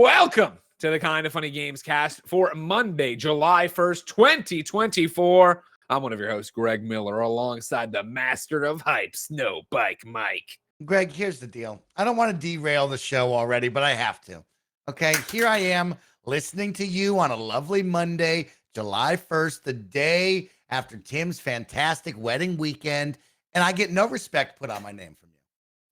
Welcome to the Kind of Funny Gamescast for Monday, July 1st, 2024. I'm one of your hosts, Greg Miller, alongside the master of hype, SnowBikeMike. Greg, here's the deal. I don't want to derail the show already, but I have to. Okay, here I am listening to you on a lovely Monday, July 1st, the day after Tim's fantastic wedding weekend, and I get no respect put on my name from you.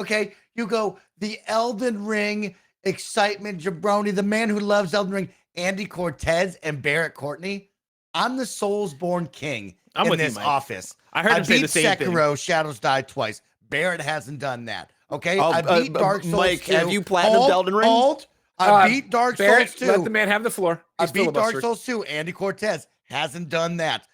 Okay, you go, the Elden Ring excitement jabroni, the man who loves Elden Ring, Andy Cortez and Barrett Courtney. I'm the Soulsborne king in this office. I heard him say the same Sekiro, thing. Shadows Die twice. Barrett hasn't done that. Okay, Oh, I beat Dark Souls Mike, 2. have you platinumed Elden Ring? I beat Dark Barrett, Souls 2. let the man have the floor. I He's beat Dark filibustered. Souls 2. Andy Cortez hasn't done that.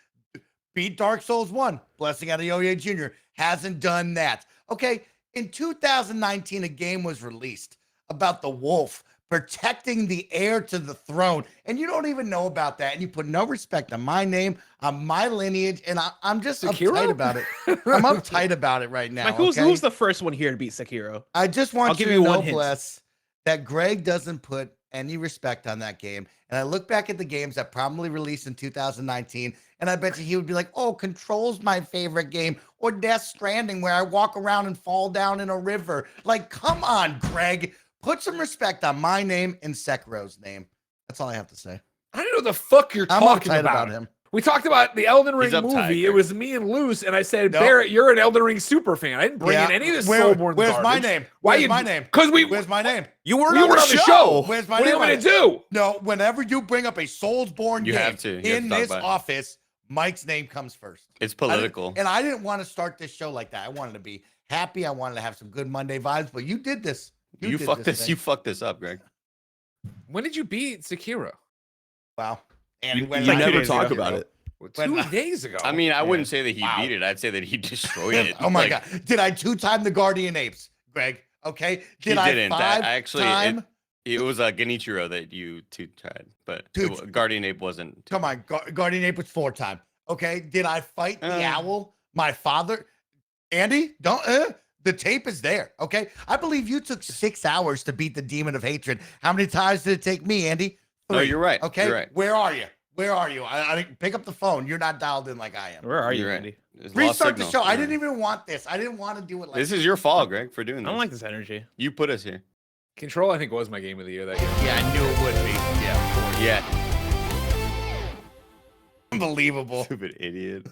Beat Dark Souls 1. Blessing out of Yo-Yo Jr. hasn't done that. Okay, in 2019, a game was released about the wolf protecting the heir to the throne, and you don't even know about that, and you put no respect on my name, on my lineage, and I'm just uptight about it. I'm uptight about it right now. Mike, who's the first one here to beat Sekiro? I just want I'll you give to you know, one hint. Bless, that Greg doesn't put any respect on that game. And I look back at the games that probably released in 2019, and I bet you he would be like, oh, Control's my favorite game, or Death Stranding, where I walk around and fall down in a river. Like, come on, Greg. Put some respect on my name and Sekiro's name. That's all I have to say. I don't know what the fuck you're I'm talking uptight about. him. We talked about the Elden Ring He's uptight, movie. It Greg. was me and Luce, and I said, Nope. Barrett, you're an Elden Ring super fan. I didn't bring in any of this Soulborne Where's garbage. my name? Why Where's you? my name? Because Where's my name? You weren't we on were the on the show. show. Where's my What do you name? want me to do? No, whenever you bring up a Soulsborne You game have to. You have in to talk this about it. office, Mike's name comes first. It's I didn't- political. And I didn't want to start this show like that. I wanted to be happy. I wanted to have some good Monday vibes, but you did this. You did fucked this. thing. You fucked this up, Greg. When did you beat Sekiro? Wow. And You- when you I never did talk it- about it. Well, When- 2 days ago. I mean, I wouldn't Yeah. say that he Wow. beat it. I'd say that he destroyed it. Oh my Like, God. Did I two-time the Guardian Apes, Greg? Okay. He Did I didn't. That actually, five-time? it was Genichiro that you two tried, but Guardian Ape wasn't. Come on. Guardian Ape was 4-time. Okay. Did I fight the owl? My father? Andy, don't. The tape is there. Okay. I believe you took 6 hours to beat the Demon of Hatred. How many times did it take me, Andy? No, 3. you're right. Okay. You're right. Where are you? Where are you? I didn't pick up the phone. You're not dialed in like I am. Where are you, You're right. Andy? It's lost Restart the signal. show. I Yeah. didn't even want this. I didn't want to do it like This is your fault, Greg, for doing I this. don't like this energy. You put us here. Control, I think, was my game of the year that year. Yeah, I knew it would be. Yeah. Yeah. Unbelievable. Stupid idiot.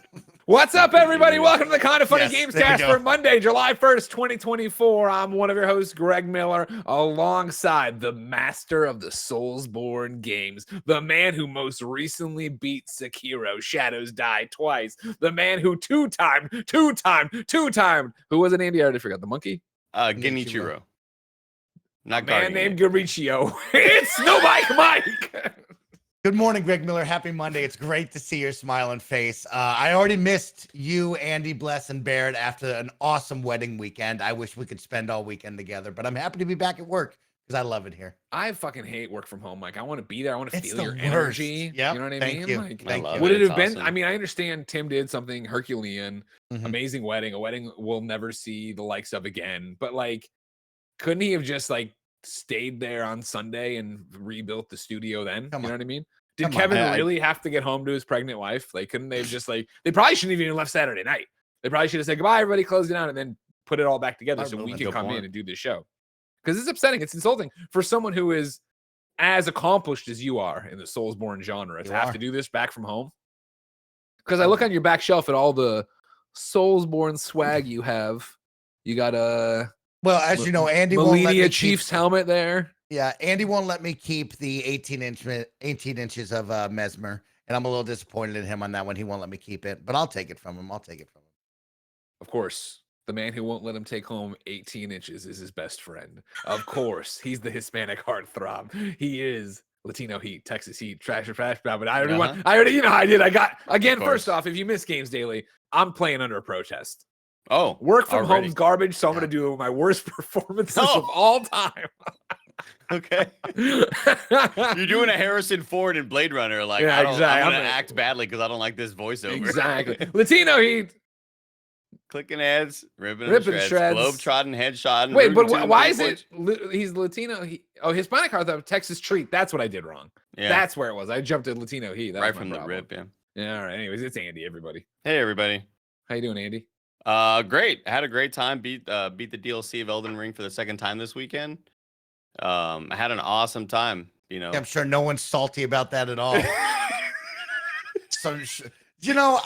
What's up, everybody? Welcome to the Kind of Funny Yes, there we Gamescast go. for Monday, July 1st, 2024. I'm one of your hosts, Greg Miller, alongside the master of the Soulsborne games, the man who most recently beat Sekiro, Shadows Die twice, the man who two-timed, who was it, Andy? I already forgot. The monkey? Genichiro. Not Man Guardian named Ape. Garichio. It's SnowBikeMike. Good morning, Greg Miller. Happy Monday. It's great to see your smiling face. I already missed you, Andy, Bless, and Barrett after an awesome wedding weekend. I wish we could spend all weekend together, but I'm happy to be back at work because I love it here. I fucking hate work from home. Like, I want to be there. I want to It's feel the your worst. energy. Yep, You know what I thank mean? you. Like, Thank love you. would it It's have been? awesome. I mean, I understand Tim did something Herculean, Mhm. amazing wedding, a wedding we'll never see the likes of again. But like, couldn't he have just like stayed there on Sunday and rebuilt the studio then? Come You know on. what I mean? Did Come on. Kevin I- really have to get home to his pregnant wife? Like, couldn't they have just like, they probably shouldn't have even left Saturday night. They probably should have said goodbye, everybody, close it down, and then put it all back together Smart so we movement. can Good come in point. and do this show. Because it's upsetting. It's insulting for someone who is as accomplished as you are in the Soulsborne genre You to have are. to do this back from home. Because I look on your back shelf at all the Soulsborne swag you have. You got a Well, as you know, Andy won't let me Millennia keep, Chiefs helmet there. Yeah, Andy won't let me keep the 18 inches of Mesmer, and I'm a little disappointed in him on that one. He won't let me keep it, but I'll take it from him. Of course, the man who won't let him take home 18 inches is his best friend. Of course, he's the Hispanic heartthrob. He is Latino Heat, Texas Heat, trash or trash. But I already won. I already, you know, I did. I got again. course. First off, if you miss games daily, I'm playing under a protest. Oh, Work from already. home's garbage, so I'm Yeah. going to do my worst performances Oh. of all time. Okay. You're doing a Harrison Ford in Blade Runner. Like, Yeah, I don't, exactly. I'm I'm going to gonna- act badly because I don't like this voiceover. Exactly. Latino Heat. clicking heads, ripping Ripping shreds. globe-trotting, headshot. Wait, but why is it? He's Latino. Hispanic heart though. Texas treat. That's what I did wrong. Yeah, That's where it was. I jumped to Latino heat. That right was my from the problem. rip. Yeah. Yeah. All right. Anyways, it's Andy. Everybody. Hey, everybody. How you doing, Andy? Great. I had a great time. Beat the DLC of Elden Ring for the second time this weekend. I had an awesome time. You know, I'm sure no one's salty about that at all. So,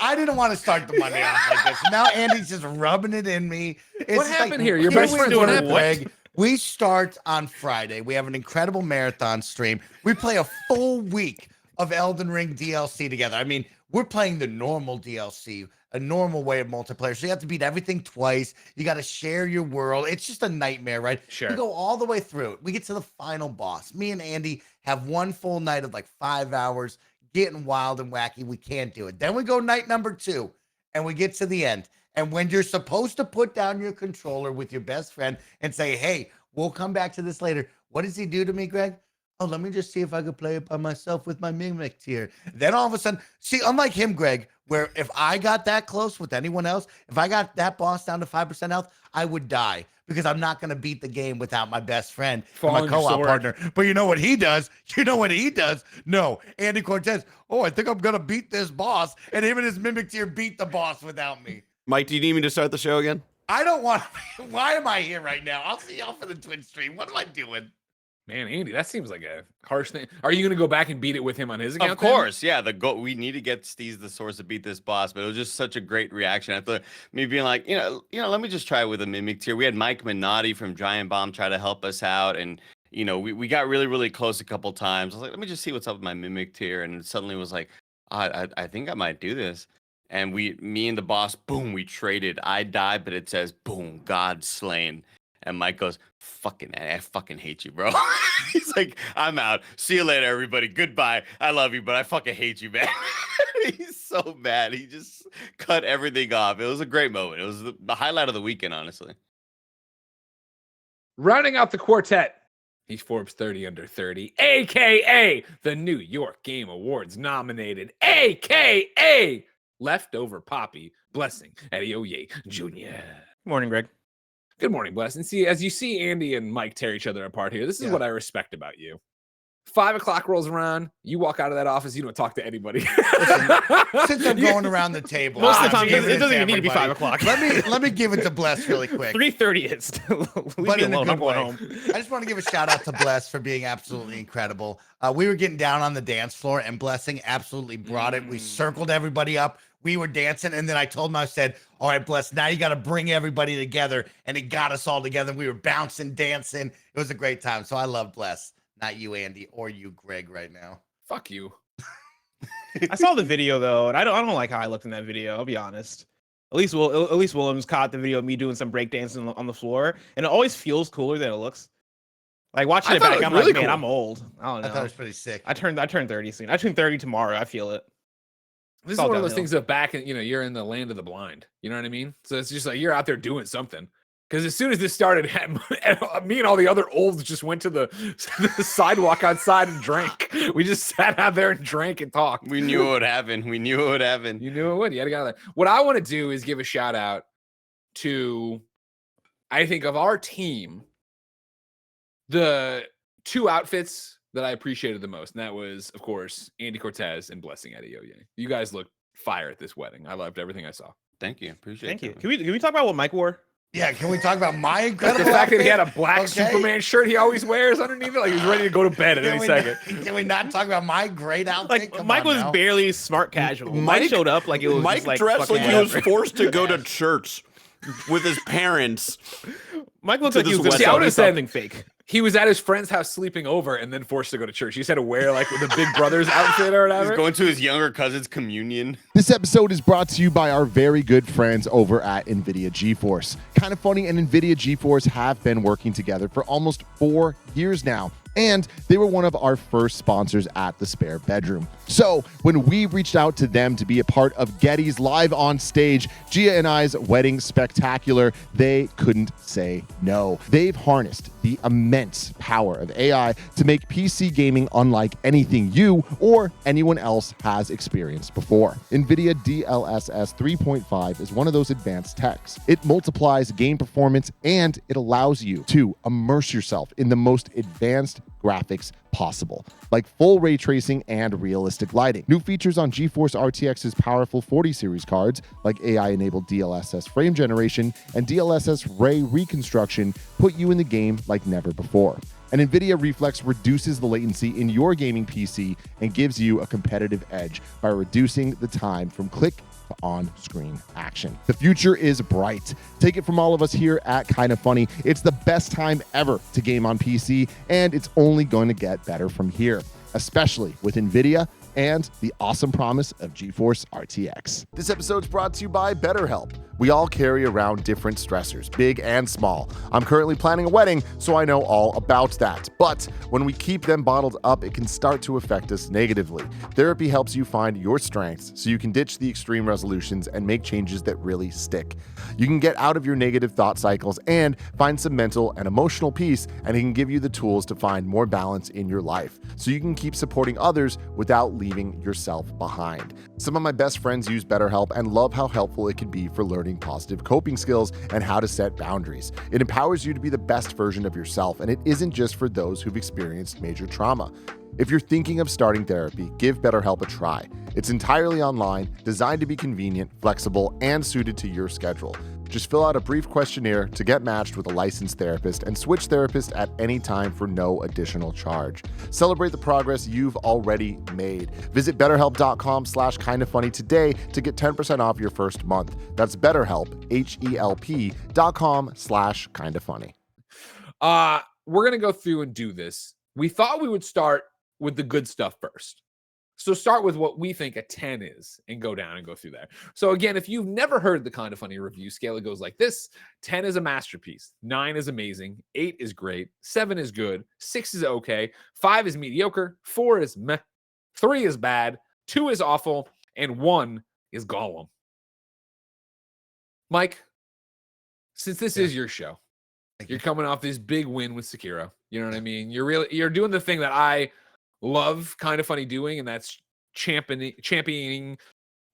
I didn't want to start the Monday off like this. Now Andy's just rubbing it in me. It's What just happened here? Your best friend's doing what it, Greg. We start on Friday. We have an incredible marathon stream. We play a full week of Elden Ring DLC together. I mean, we're playing the normal DLC, a normal way of multiplayer. So you have to beat everything twice. You got to share your world. It's just a nightmare, right? Sure. We go all the way through it. We get to the final boss. Me and Andy have one full night of like 5 hours, getting wild and wacky. We can't do it. Then we go night number 2 and we get to the end. And when you're supposed to put down your controller with your best friend and say, hey, we'll come back to this later. What does he do to me, Greg? Oh, let me just see if I could play it by myself with my Mimic tier. Then all of a sudden, see, unlike him, Greg, where if I got that close with anyone else, if I got that boss down to 5% health, I would die because I'm not going to beat the game without my best friend, and my co-op partner. But you know what he does? No, Andy Cortez. Oh, I think I'm going to beat this boss. And him and his Mimic tier beat the boss without me. Mike, do you need me to start the show again? I don't want to. Why am I here right now? I'll see y'all for the Twitch stream. What am I doing? Man, Andy, that seems like a harsh thing. Are you going to go back and beat it with him on his account? Of course, yeah. We need to get Steez the Source to beat this boss, but it was just such a great reaction. I thought me being like, let me just try it with a Mimic tier. We had Mike Minotti from Giant Bomb try to help us out, and we got really, really close a couple times. I was like, let me just see what's up with my Mimic tier, and it suddenly was like, I think I might do this. And me and the boss, boom, we traded. I died, but it says, boom, God slain. And Mike goes, I fucking hate you, bro. He's like, I'm out. See you later, everybody. Goodbye. I love you, but I fucking hate you, man. He's so mad. He just cut everything off. It was a great moment. It was the highlight of the weekend, honestly. Rounding out the quartet, he's Forbes 30 under 30, a.k.a. the New York Game Awards nominated, a.k.a. Leftover Poppy, Blessing Adeoye Jr. Good morning, Greg. Good morning, Blessing. See, as you see Andy and Mike tear each other apart here, this is what I respect about you. 5 o'clock rolls around, you walk out of that office, you don't talk to anybody. Since I'm going around the table, Most of the time, I'm giving it doesn't even need to be everybody. 5 o'clock. Let me give it to Bless really quick. 3:30 is. Leave But me in a alone. good I'm going way. home. I just want to give a shout out to Bless for being absolutely incredible. We were getting down on the dance floor, and Blessing absolutely brought it. We circled everybody up. We were dancing, and then I told him, I said, all right, Bless, now you got to bring everybody together, and it got us all together. We were bouncing, dancing. It was a great time. So I love Bless. Not you, Andy, or you, Greg, right now. Fuck you. I saw the video though, and I don't like how I looked in that video. I'll be honest. At least Williams caught the video of me doing some breakdancing on the floor, and it always feels cooler than it looks. Like watching it back, I'm really like, man, cool. I'm old. I don't know. I thought it was pretty sick. I turned 30 soon. I turned 30 tomorrow. I feel it. This is one of those things that back, you're in the land of the blind. You know what I mean? So it's just like you're out there doing something. Because as soon as this started, me and all the other olds just went to the sidewalk outside and drank. We just sat out there and drank and talked. We knew it would happen. You knew it would. You had to get out there. What I want to do is give a shout out to, I think, of our team, the 2 outfits that I appreciated the most. And that was, of course, Andy Cortez and Blessing Adeoye. You guys looked fire at this wedding. I loved everything I saw. Thank you. Appreciate it. Thank you. Can we talk about what Mike wore? Yeah, can we talk about my incredible The fact that he outfit? had a black Superman shirt he always wears underneath it, like he's ready to go to bed at any second. Can we not talk about my great outfit? Like Come Mike on was now. barely smart casual. Mike Mike showed up like it was Mike just like dressed like fucking he was whatever. forced to go to church with his parents. Mike looked to like he was this going to wedding. do something fake. He was at his friend's house sleeping over and then forced to go to church. He just had to wear like the Big Brother's outfit or He's whatever. going to his younger cousin's communion. This episode is brought to you by our very good friends over at NVIDIA GeForce. Kind of Funny and NVIDIA GeForce have been working together for almost 4 years now. And they were one of our first sponsors at the Spare Bedroom. So when we reached out to them to be a part of Getty's Live on Stage, Gia and I's wedding spectacular, they couldn't say no. They've harnessed the immense power of AI to make PC gaming unlike anything you or anyone else has experienced before. NVIDIA DLSS 3.5 is one of those advanced techs. It multiplies game performance and it allows you to immerse yourself in the most advanced graphics possible, like full ray tracing and realistic lighting. New features on GeForce RTX's powerful 40 series cards, like AI-enabled DLSS frame generation and DLSS ray reconstruction, put you in the game like never before. And NVIDIA Reflex reduces the latency in your gaming PC and gives you a competitive edge by reducing the time from click to on-screen action. The future is bright. Take it from all of us here at Kinda Funny. It's the best time ever to game on PC, and it's only going to get better from here, especially with NVIDIA and the awesome promise of GeForce RTX. This episode's brought to you by BetterHelp. We all carry around different stressors, big and small. I'm currently planning a wedding, so I know all about that. But when we keep them bottled up, it can start to affect us negatively. Therapy helps you find your strengths so you can ditch the extreme resolutions and make changes that really stick. You can get out of your negative thought cycles and find some mental and emotional peace, and it can give you the tools to find more balance in your life so you can keep supporting others without leaving yourself behind. Some of my best friends use BetterHelp and love how helpful it can be for learning positive coping skills and how to set boundaries. It empowers you to be the best version of yourself, and it isn't just for those who've experienced major trauma. If you're thinking of starting therapy, give BetterHelp a try. It's entirely online, designed to be convenient, flexible, and suited to your schedule. Just fill out a brief questionnaire to get matched with a licensed therapist and switch therapist at any time for no additional charge. Celebrate the progress you've already made. Visit betterhelp.com/kindafunny today to get 10% off your first month. That's BetterHelp, HELP.com/kindafunny. We're going to go through and do this. We thought we would start with the good stuff first. So start with what we think a 10 is and go down and go through there. So again, if you've never heard the Kinda Funny review scale, it goes like this. 10 is a masterpiece. 9 is amazing. 8 is great. 7 is good. 6 is okay. 5 is mediocre. 4 is meh. 3 is bad. 2 is awful. And 1 is Gollum. Mike, since this is your show, you're coming off this big win with Sekiro. You know what I mean? You're doing the thing that I love Kinda Funny doing, and that's championing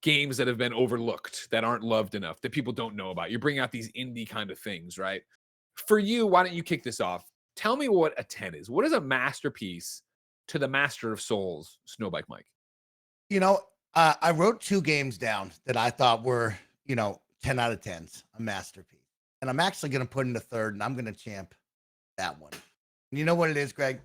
games that have been overlooked, that aren't loved enough, that people don't know about. You're bringing out these indie kind of things, right? For you, why don't you kick this off? Tell me what a 10 is. What is a masterpiece to the master of souls, SnowBikeMike? You know, I wrote 2 games down that I thought were, 10 out of 10s, a masterpiece. And I'm actually going to put in a third, and I'm going to champ that one. And you know what it is, Greg?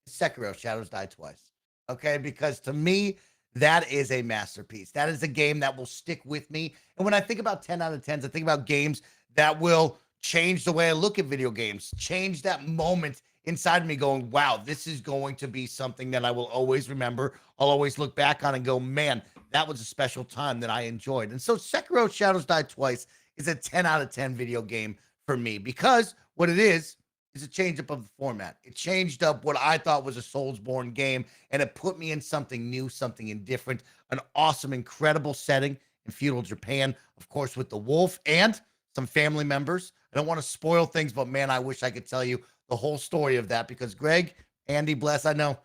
Sekiro, Shadows Die Twice. Okay, because to me, that is a masterpiece. That is a game that will stick with me. And when I think about 10 out of 10s, I think about games that will change the way I look at video games, change that moment inside me going, wow, this is going to be something that I will always remember. I'll always look back on and go, man, that was a special time that I enjoyed. And so Sekiro Shadows Die Twice is a 10 out of 10 video game for me, because what it is a change up of the format. It changed up what I thought was a Soulsborne game, and it put me in something new, something indifferent, an awesome, incredible setting in feudal Japan, of course, with the wolf and some family members. I don't want to spoil things, but man, I wish I could tell you the whole story of that, because Greg, Andy, bless, I know,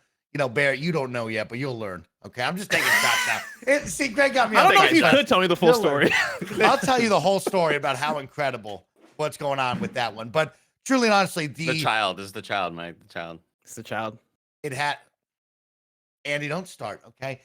Barrett, you don't know yet, but you'll learn. Okay, I'm just taking shots now. See, Greg got me. I don't know if you shots. could tell me the full story. I'll tell you the whole story about how incredible what's going on with that one. But truly and honestly, the child is the child, Mike. The child. It's the child. It had Andy, don't start, okay?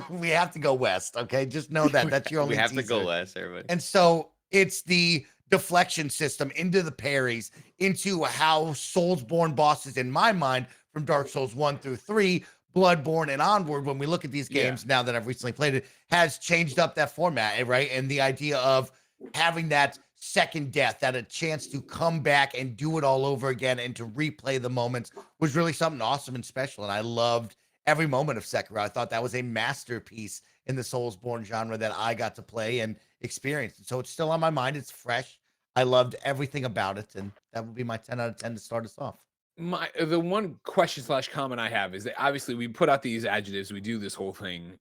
We have to go west, okay? Just know that. That's your only We have teaser. to go west, everybody. And so it's the deflection system into the parries, into how Soulsborne bosses, in my mind, from Dark Souls 1 through 3, Bloodborne and onward, when we look at these games now that I've recently played it, has changed up that format, right? And the idea of having that second death, that a chance to come back and do it all over again and to replay the moments, was really something awesome and special. And I loved every moment of Sekiro. I thought that was a masterpiece in the Soulsborne genre that I got to play and experience. And so it's still on my mind. It's fresh. I loved everything about it. And that would be my 10 out of 10 to start us off. The one question slash comment I have is that obviously we put out these adjectives, we do this whole thing,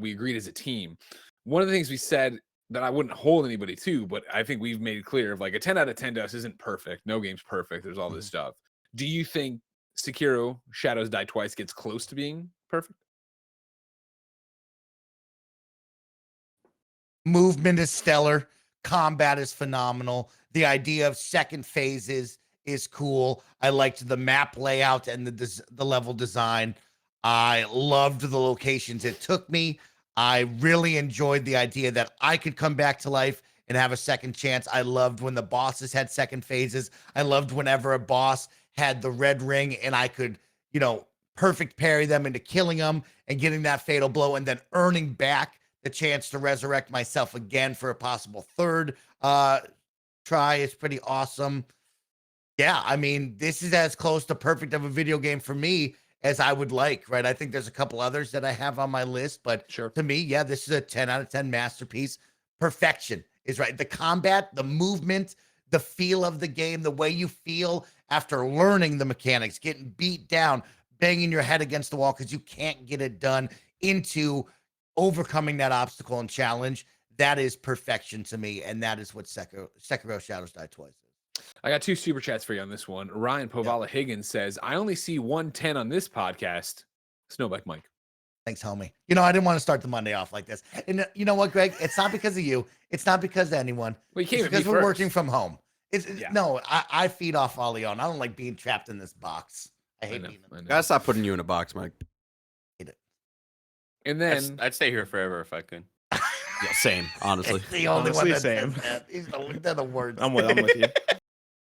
we agreed as a team. One of the things we said that I wouldn't hold anybody to, but I think we've made it clear of like a 10 out of 10 to us isn't perfect. No game's perfect. There's all this stuff. Do you think Sekiro Shadows Die Twice gets close to being perfect? Movement is stellar. Combat is phenomenal. The idea of second phases is cool. I liked the map layout and the level design. I loved the locations it took me. I really enjoyed the idea that I could come back to life and have a second chance. I loved when the bosses had second phases. I loved whenever a boss had the red ring and I could, perfect parry them into killing them and getting that fatal blow and then earning back the chance to resurrect myself again for a possible third try is pretty awesome. Yeah, I mean, this is as close to perfect of a video game for me as I would like, right? I think there's a couple others that I have on my list, but Sure. to me, yeah, this is a 10 out of 10 masterpiece. Perfection is right. The combat, the movement, the feel of the game, the way you feel after learning the mechanics, getting beat down, banging your head against the wall because you can't get it done, into overcoming that obstacle and challenge. That is perfection to me, and that is what Sekiro Shadows Die Twice is. I got 2 super chats for you on this one. Ryan Povala Higgins says, I only see 110 on this podcast. SnowBikeMike. Thanks, homie. I didn't want to start the Monday off like this. And you know what, Greg? It's not because of you. It's not because of anyone. Well, you came It's at me because we're first. working from home. Yeah. No, I feed off Leon. I don't like being trapped in this box. I hate being in I know. Gotta stop putting you in a box, Mike. And then I'd stay here forever if I could. Yeah, same, honestly. It's the only Honestly, one that same. says that. They're the words. I'm with you.